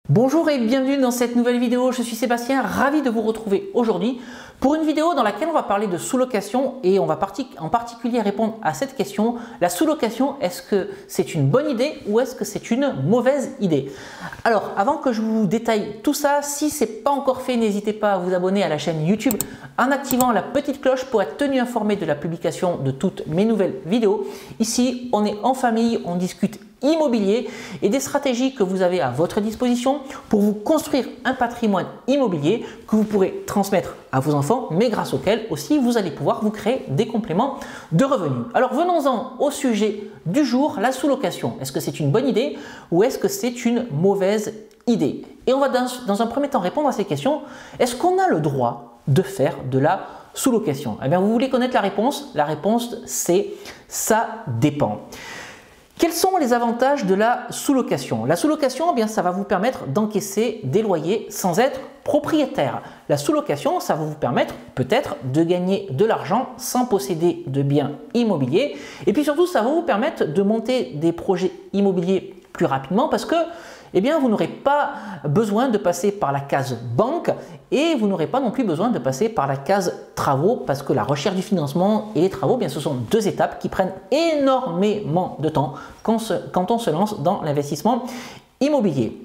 Bonjour et bienvenue dans cette nouvelle vidéo, je suis Sébastien, ravi de vous retrouver aujourd'hui pour une vidéo dans laquelle on va parler de sous-location et on va en particulier répondre à cette question. La sous-location, est-ce que c'est une bonne idée ou est-ce que c'est une mauvaise idée? Alors avant que je vous détaille tout ça, si ce n'est pas encore fait, n'hésitez pas à vous abonner à la chaîne YouTube en activant la petite cloche pour être tenu informé de la publication de toutes mes nouvelles vidéos. Ici, on est en famille, on discute immobilier et des stratégies que vous avez à votre disposition pour vous construire un patrimoine immobilier que vous pourrez transmettre à vos enfants, mais grâce auquel aussi vous allez pouvoir vous créer des compléments de revenus. Alors venons-en au sujet du jour, la sous-location. Est-ce que c'est une bonne idée ou est-ce que c'est une mauvaise idée? Et on va dans un premier temps répondre à ces questions. Est-ce qu'on a le droit de faire de la sous-location? Eh bien, vous voulez connaître la réponse? La réponse, c'est ça dépend. Quels sont les avantages de la sous-location? La sous-location, eh bien, ça va vous permettre d'encaisser des loyers sans être propriétaire. La sous-location, ça va vous permettre peut-être de gagner de l'argent sans posséder de biens immobiliers. Et puis surtout, ça va vous permettre de monter des projets immobiliers plus rapidement parce que eh bien, vous n'aurez pas besoin de passer par la case banque et vous n'aurez pas non plus besoin de passer par la case travaux parce que la recherche du financement et les travaux, eh bien, ce sont deux étapes qui prennent énormément de temps quand on se lance dans l'investissement immobilier.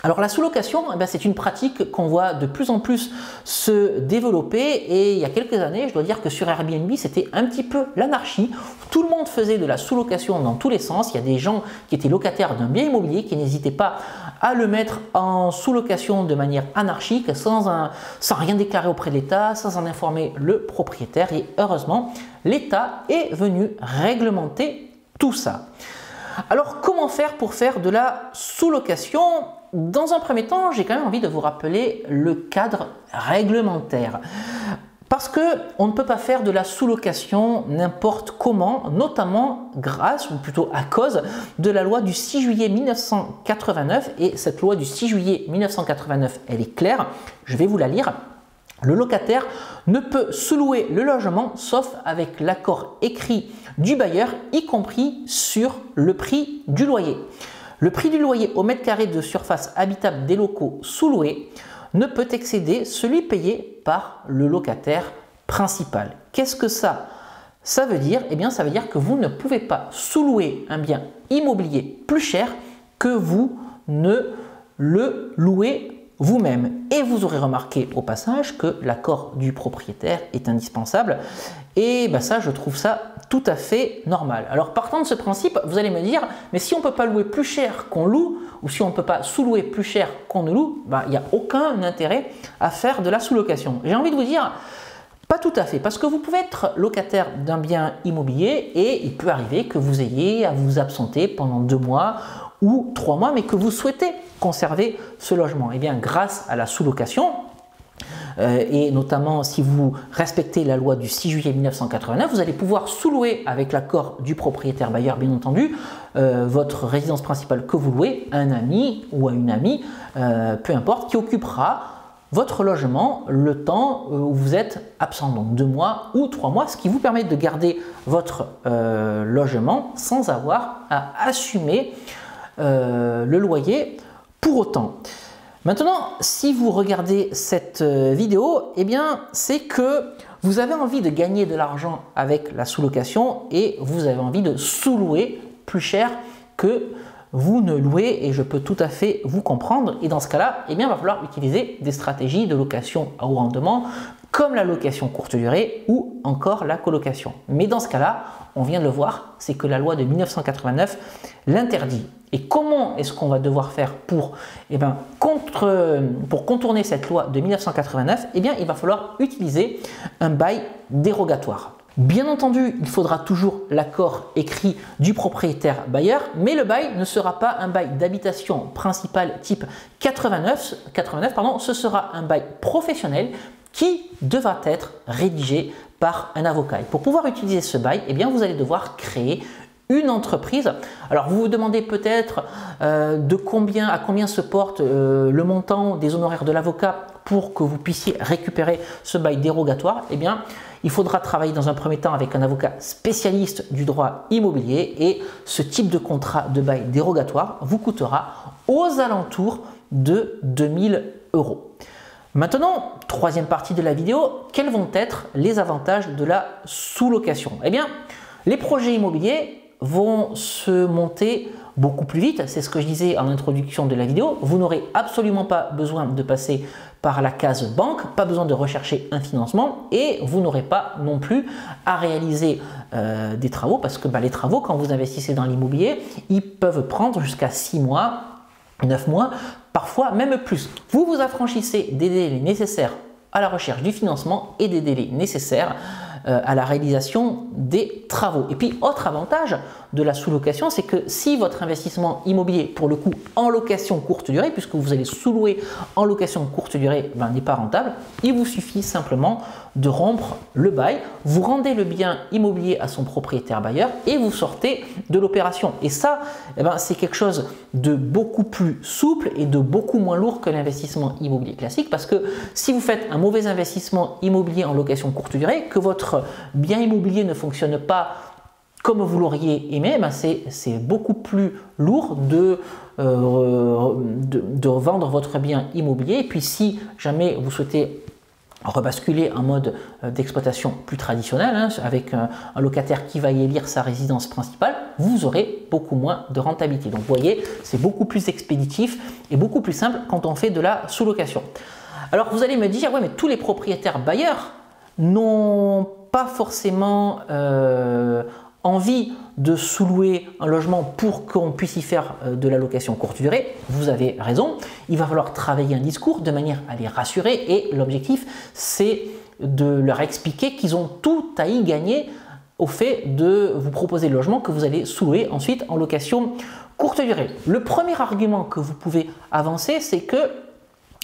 Alors la sous-location, eh c'est une pratique qu'on voit de plus en plus se développer et il y a quelques années, je dois dire que sur Airbnb, c'était un petit peu l'anarchie. Tout le monde faisait de la sous-location dans tous les sens. Il y a des gens qui étaient locataires d'un bien immobilier qui n'hésitaient pas à le mettre en sous-location de manière anarchique, sans rien déclarer auprès de l'État, sans en informer le propriétaire. Et heureusement, l'État est venu réglementer tout ça. Alors comment faire pour faire de la sous-location? Dans un premier temps, j'ai quand même envie de vous rappeler le cadre réglementaire. Parce qu'on ne peut pas faire de la sous-location n'importe comment, notamment grâce, ou plutôt à cause, de la loi du 6 juillet 1989. Et cette loi du 6 juillet 1989, elle est claire, je vais vous la lire. Le locataire ne peut sous-louer le logement sauf avec l'accord écrit du bailleur, y compris sur le prix du loyer. Le prix du loyer au mètre carré de surface habitable des locaux sous-loués ne peut excéder celui payé par le locataire principal. Qu'est-ce que ça veut dire? Eh bien, ça veut dire que vous ne pouvez pas sous-louer un bien immobilier plus cher que vous ne le louez vous-même. Et vous aurez remarqué au passage que l'accord du propriétaire est indispensable. Et ça, je trouve ça tout à fait normal. Alors partant de ce principe, vous allez me dire, mais si on ne peut pas louer plus cher qu'on loue, ou si on ne peut pas sous-louer plus cher qu'on ne loue, il n'y a aucun intérêt à faire de la sous-location. J'ai envie de vous dire, pas tout à fait, parce que vous pouvez être locataire d'un bien immobilier et il peut arriver que vous ayez à vous absenter pendant 2 mois ou 3 mois, mais que vous souhaitez conserver ce logement. Et bien, grâce à la sous-location, et notamment si vous respectez la loi du 6 juillet 1989, vous allez pouvoir sous-louer avec l'accord du propriétaire bailleur, bien entendu, votre résidence principale que vous louez à un ami ou à une amie, peu importe, qui occupera votre logement le temps où vous êtes absent, donc 2 mois ou 3 mois, ce qui vous permet de garder votre logement sans avoir à assumer le loyer pour autant. Maintenant, si vous regardez cette vidéo, eh bien, c'est que vous avez envie de gagner de l'argent avec la sous-location et vous avez envie de sous-louer plus cher que vous ne louez et je peux tout à fait vous comprendre. Et dans ce cas-là, eh bien, il va falloir utiliser des stratégies de location à haut rendement comme la location courte durée ou encore la colocation. Mais dans ce cas-là, on vient de le voir, c'est que la loi de 1989 l'interdit. Et comment est-ce qu'on va devoir faire pour contourner cette loi de 1989? Eh bien, il va falloir utiliser un bail dérogatoire. Bien entendu, il faudra toujours l'accord écrit du propriétaire bailleur, mais le bail ne sera pas un bail d'habitation principale type 89, ce sera un bail professionnel qui devra être rédigé par un avocat. Et pour pouvoir utiliser ce bail, eh bien, vous allez devoir créer une entreprise. Alors vous vous demandez peut-être à combien se porte le montant des honoraires de l'avocat pour que vous puissiez récupérer ce bail dérogatoire. Eh bien, il faudra travailler dans un premier temps avec un avocat spécialiste du droit immobilier et ce type de contrat de bail dérogatoire vous coûtera aux alentours de 2000 euros. Maintenant, troisième partie de la vidéo, quels vont être les avantages de la sous-location? Eh bien, les projets immobiliers vont se monter beaucoup plus vite, c'est ce que je disais en introduction de la vidéo. Vous n'aurez absolument pas besoin de passer par la case banque, pas besoin de rechercher un financement et vous n'aurez pas non plus à réaliser des travaux parce que les travaux, quand vous investissez dans l'immobilier, ils peuvent prendre jusqu'à 6 mois, 9 mois, parfois même plus. Vous vous affranchissez des délais nécessaires à la recherche du financement et des délais nécessaires à la réalisation des travaux. Et puis, autre avantage de la sous-location, c'est que si votre investissement immobilier, pour le coup, en location courte durée, puisque vous allez sous-louer en location courte durée, n'est pas rentable, il vous suffit simplement de rompre le bail, vous rendez le bien immobilier à son propriétaire bailleur et vous sortez de l'opération. Et ça, c'est quelque chose de beaucoup plus souple et de beaucoup moins lourd que l'investissement immobilier classique, parce que si vous faites un mauvais investissement immobilier en location courte durée, que votre bien immobilier ne fonctionne pas comme vous l'auriez aimé, c'est beaucoup plus lourd de vendre votre bien immobilier. Et puis si jamais vous souhaitez rebasculer en mode d'exploitation plus traditionnel, avec un locataire qui va y élire sa résidence principale, vous aurez beaucoup moins de rentabilité. Donc vous voyez, c'est beaucoup plus expéditif et beaucoup plus simple quand on fait de la sous-location. Alors vous allez me dire, ouais, mais tous les propriétaires bailleurs n'ont pas forcément envie de sous-louer un logement pour qu'on puisse y faire de la location courte durée. Vous avez raison, il va falloir travailler un discours de manière à les rassurer et l'objectif c'est de leur expliquer qu'ils ont tout à y gagner au fait de vous proposer le logement que vous allez sous-louer ensuite en location courte durée. Le premier argument que vous pouvez avancer, c'est que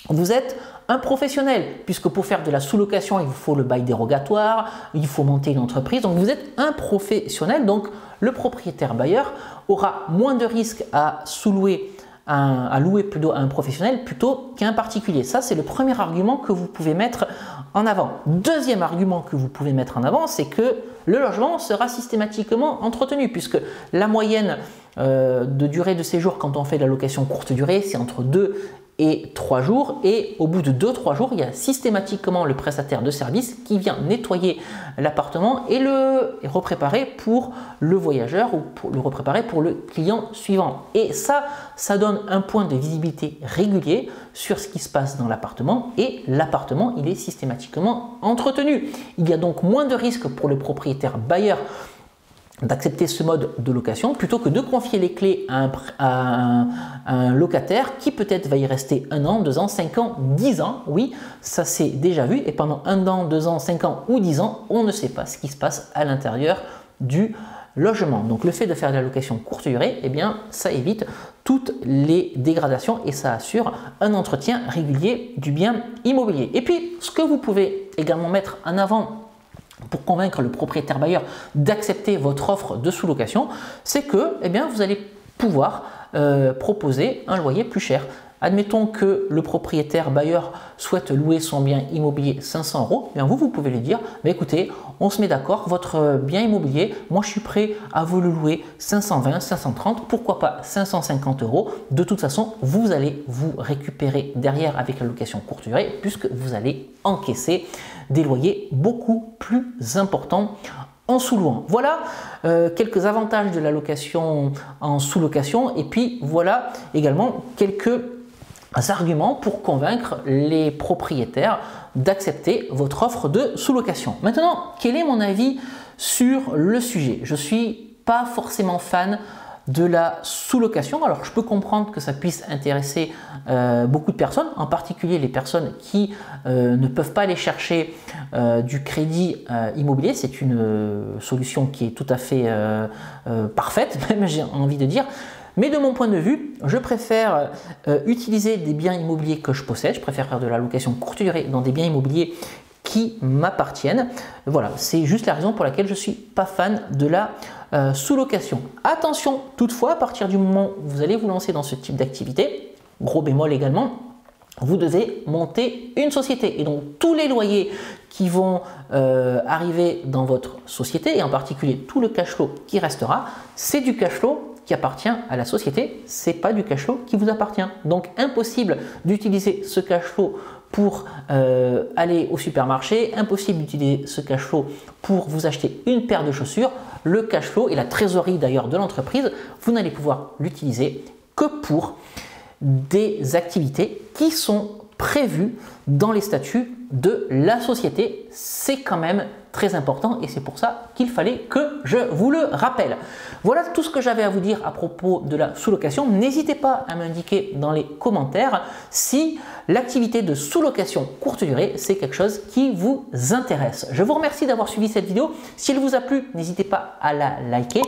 vous êtes un professionnel, puisque pour faire de la sous-location, il vous faut le bail dérogatoire, il faut monter une entreprise. Donc vous êtes un professionnel, donc le propriétaire bailleur aura moins de risques à sous-louer, à louer plutôt à un professionnel plutôt qu'à un particulier. Ça, c'est le premier argument que vous pouvez mettre en avant. Deuxième argument que vous pouvez mettre en avant, c'est que le logement sera systématiquement entretenu, puisque la moyenne de durée de séjour quand on fait de la location courte durée, c'est entre 2 et 3 jours, et au bout de 2-3 jours, il y a systématiquement le prestataire de service qui vient nettoyer l'appartement et le repréparer pour le voyageur ou pour le repréparer pour le client suivant. Et ça donne un point de visibilité régulier sur ce qui se passe dans l'appartement, et l'appartement, il est systématiquement entretenu. Il y a donc moins de risques pour le propriétaire bailleur d'accepter ce mode de location plutôt que de confier les clés à un locataire qui peut-être va y rester 1 an, 2 ans, 5 ans, 10 ans. Oui, ça s'est déjà vu, et pendant 1 an, 2 ans, 5 ans ou 10 ans, on ne sait pas ce qui se passe à l'intérieur du logement. Donc le fait de faire de la location courte durée, eh bien, ça évite toutes les dégradations et ça assure un entretien régulier du bien immobilier. Et puis, ce que vous pouvez également mettre en avant pour convaincre le propriétaire bailleur d'accepter votre offre de sous-location, c'est que vous allez pouvoir proposer un loyer plus cher. Admettons que le propriétaire bailleur souhaite louer son bien immobilier 500 €, vous pouvez lui dire, écoutez, on se met d'accord, votre bien immobilier, moi je suis prêt à vous le louer 520, 530, pourquoi pas 550 €. De toute façon, vous allez vous récupérer derrière avec la location courte durée, puisque vous allez encaisser des loyers beaucoup plus importants en sous-louant. Voilà quelques avantages de la location en sous-location, et puis voilà également quelques arguments pour convaincre les propriétaires d'accepter votre offre de sous-location. Maintenant, quel est mon avis sur le sujet? Je ne suis pas forcément fan de la sous-location. Alors, je peux comprendre que ça puisse intéresser beaucoup de personnes, en particulier les personnes qui ne peuvent pas aller chercher du crédit immobilier. C'est une solution qui est tout à fait parfaite, même j'ai envie de dire. Mais de mon point de vue, je préfère utiliser des biens immobiliers que je possède. Je préfère faire de la location courte durée dans des biens immobiliers qui m'appartiennent. Voilà, c'est juste la raison pour laquelle je ne suis pas fan de la sous-location. Attention toutefois, à partir du moment où vous allez vous lancer dans ce type d'activité, gros bémol également, vous devez monter une société. Et donc tous les loyers qui vont arriver dans votre société, et en particulier tout le cash flow qui restera, c'est du cash flow qui qui appartient à la société, c'est pas du cash flow qui vous appartient. Donc impossible d'utiliser ce cash flow pour aller au supermarché, impossible d'utiliser ce cash flow pour vous acheter une paire de chaussures. Le cash flow et la trésorerie d'ailleurs de l'entreprise, vous n'allez pouvoir l'utiliser que pour des activités qui sont prévues dans les statuts de la société. C'est quand même très important et c'est pour ça qu'il fallait que je vous le rappelle. Voilà tout ce que j'avais à vous dire à propos de la sous-location. N'hésitez pas à m'indiquer dans les commentaires si l'activité de sous-location courte durée, c'est quelque chose qui vous intéresse. Je vous remercie d'avoir suivi cette vidéo. Si elle vous a plu, n'hésitez pas à la liker.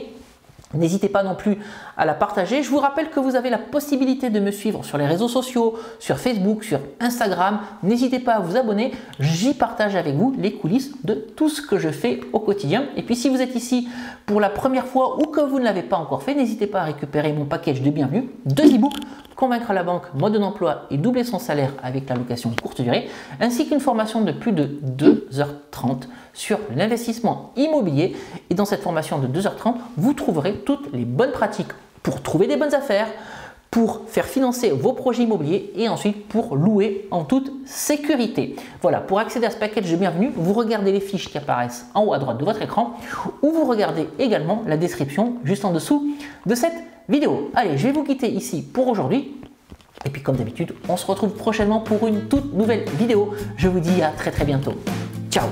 N'hésitez pas non plus à la partager. Je vous rappelle que vous avez la possibilité de me suivre sur les réseaux sociaux, sur Facebook, sur Instagram. N'hésitez pas à vous abonner. J'y partage avec vous les coulisses de tout ce que je fais au quotidien. Et puis si vous êtes ici pour la première fois ou que vous ne l'avez pas encore fait, n'hésitez pas à récupérer mon package de bienvenue, 2 e-books, Convaincre la banque, mode d'emploi et doubler son salaire avec la location courte durée, ainsi qu'une formation de plus de 2h30 sur l'investissement immobilier. Et dans cette formation de 2h30, vous trouverez toutes les bonnes pratiques pour trouver des bonnes affaires, pour faire financer vos projets immobiliers et ensuite pour louer en toute sécurité. Voilà, pour accéder à ce package de bienvenue, vous regardez les fiches qui apparaissent en haut à droite de votre écran ou vous regardez également la description juste en dessous de cette vidéo. Allez, je vais vous quitter ici pour aujourd'hui. Et puis comme d'habitude, on se retrouve prochainement pour une toute nouvelle vidéo. Je vous dis à très bientôt. Ciao!